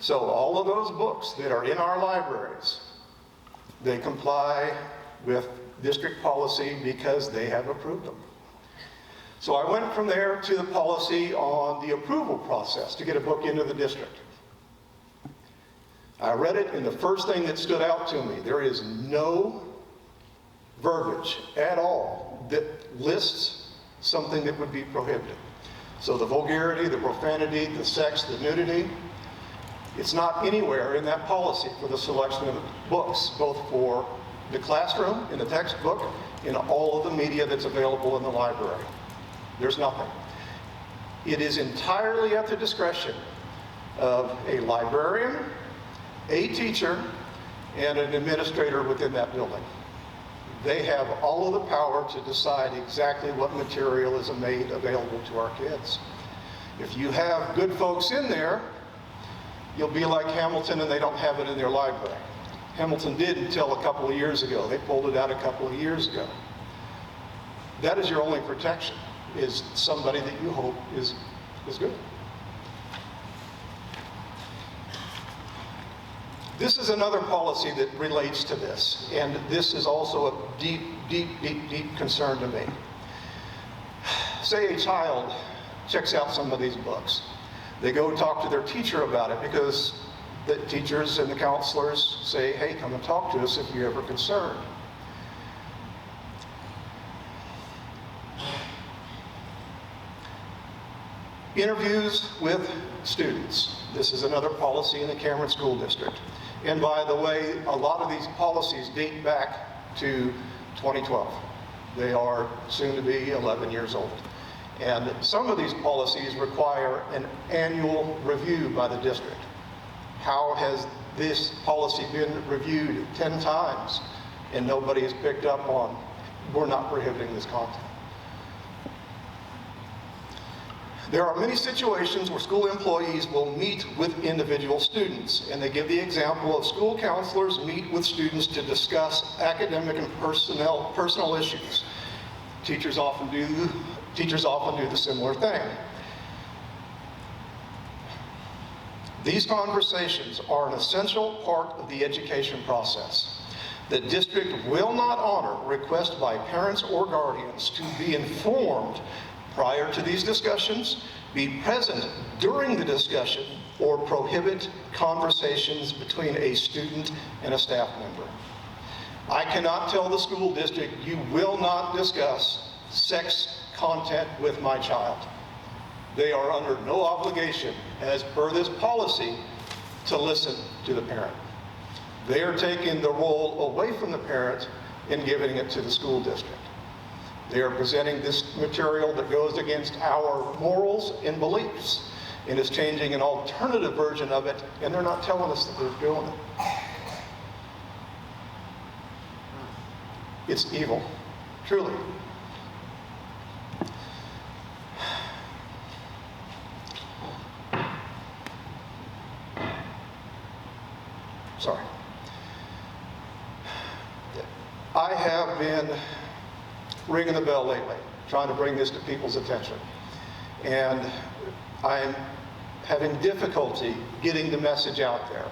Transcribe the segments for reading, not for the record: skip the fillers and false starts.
So all of those books that are in our libraries, they comply with district policy because they have approved them. So I went from there to the policy on the approval process to get a book into the district. I read it, and the first thing that stood out to me, there is no verbiage at all that lists something that would be prohibited. So the vulgarity, the profanity, the sex, the nudity, it's not anywhere in that policy for the selection of books, both for the classroom, in the textbook, in all of the media that's available in the library. There's nothing. It is entirely at the discretion of a librarian, a teacher, and an administrator within that building. They have all of the power to decide exactly what material is made available to our kids. If you have good folks in there, you'll be like Hamilton and they don't have it in their library. Hamilton did until a couple of years ago. They pulled it out a couple of years ago. That is your only protection, is somebody that you hope is good. This is another policy that relates to this, and this is also a deep, deep, deep, deep concern to me. Say a child checks out some of these books. They go talk to their teacher about it because the teachers and the counselors say, hey, come and talk to us if you're ever concerned. Interviews with students. This is another policy in the Cameron School District. And by the way, a lot of these policies date back to 2012. They are soon to be 11 years old. And some of these policies require an annual review by the district. How has this policy been reviewed 10 times and nobody has picked up on, we're not prohibiting this content? There are many situations where school employees will meet with individual students, and they give the example of school counselors meet with students to discuss academic and personal issues. Teachers often do the similar thing. These conversations are an essential part of the education process. The district will not honor requests by parents or guardians to be informed prior to these discussions, be present during the discussion, or prohibit conversations between a student and a staff member. I cannot tell the school district, you will not discuss sex content with my child. They are under no obligation, as per this policy, to listen to the parent. They are taking the role away from the parent and giving it to the school district. They are presenting this material that goes against our morals and beliefs, and is changing an alternative version of it, and they're not telling us that they're doing it. It's evil, truly. Sorry. I have been ringing the bell lately, trying to bring this to people's attention. And I'm having difficulty getting the message out there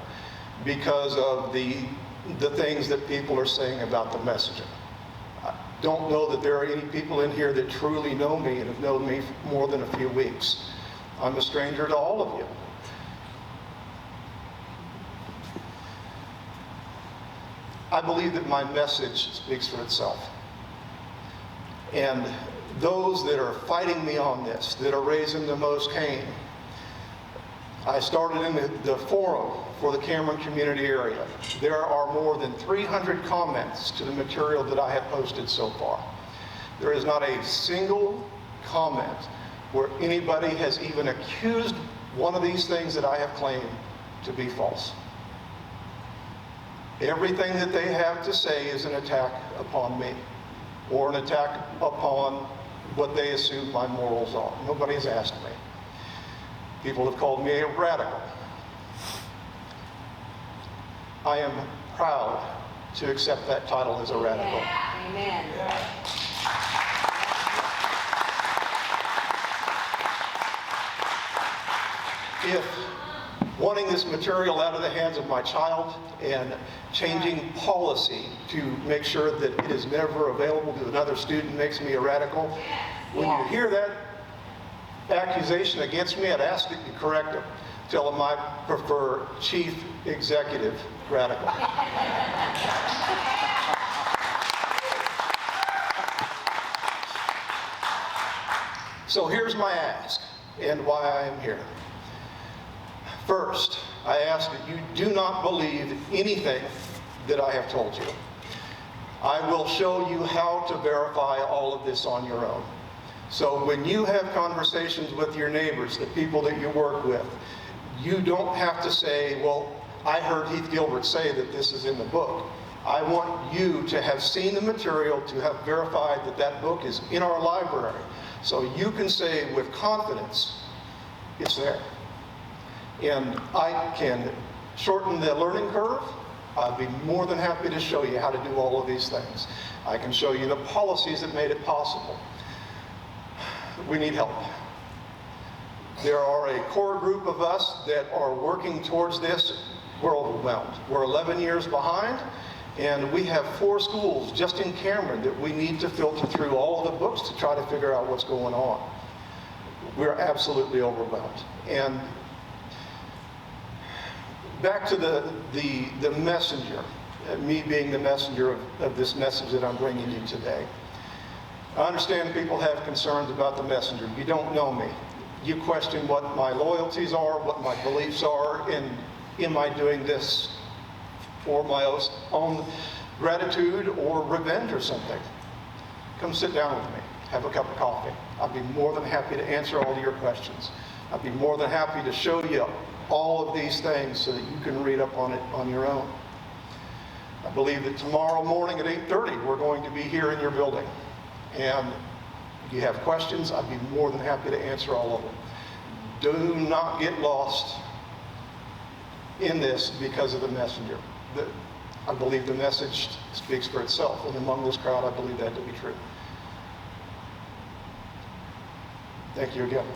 because of the things that people are saying about the messaging. I don't know that there are any people in here that truly know me and have known me for more than a few weeks. I'm a stranger to all of you. I believe that my message speaks for itself. And those that are fighting me on this, that are raising the most Cain, I started in the forum for the Cameron community area. There are more than 300 comments to the material that I have posted so far. There is not a single comment where anybody has even accused one of these things that I have claimed to be false. Everything that they have to say is an attack upon me, or an attack upon what they assume my morals are. Nobody's asked me. People have called me a radical. I am proud to accept that title as a radical. Yeah. Amen. If wanting this material out of the hands of my child and changing policy to make sure that it is never available to another student makes me a radical. When you hear that accusation against me, I'd ask that you correct them. Tell them I prefer chief executive radical. So here's my ask and why I am here. First, I ask that you do not believe anything that I have told you. I will show you how to verify all of this on your own. So when you have conversations with your neighbors, the people that you work with, you don't have to say, well, I heard Heath Gilbert say that this is in the book. I want you to have seen the material, to have verified that that book is in our library. So you can say with confidence, it's there. And I can shorten the learning curve. I'd be more than happy to show you how to do all of these things. I can show you the policies that made it possible. We need help. There are a core group of us that are working towards this. We're overwhelmed. We're 11 years behind, and we have 4 schools just in Cameron that we need to filter through all of the books to try to figure out what's going on. We're absolutely overwhelmed. And back to the messenger, me being the messenger of this message that I'm bringing you today. I understand people have concerns about the messenger. You don't know me. You question what my loyalties are, what my beliefs are, and am I doing this for my own gratitude or revenge or something? Come sit down with me. Have a cup of coffee. I'd be more than happy to answer all of your questions. I'd be more than happy to show you all of these things so that you can read up on it on your own. I believe that tomorrow morning at 8:30 we're going to be here in your building. And if you have questions, I'd be more than happy to answer all of them. Do not get lost in this because of the messenger. I believe the message speaks for itself, and among this crowd I believe that to be true. Thank you again.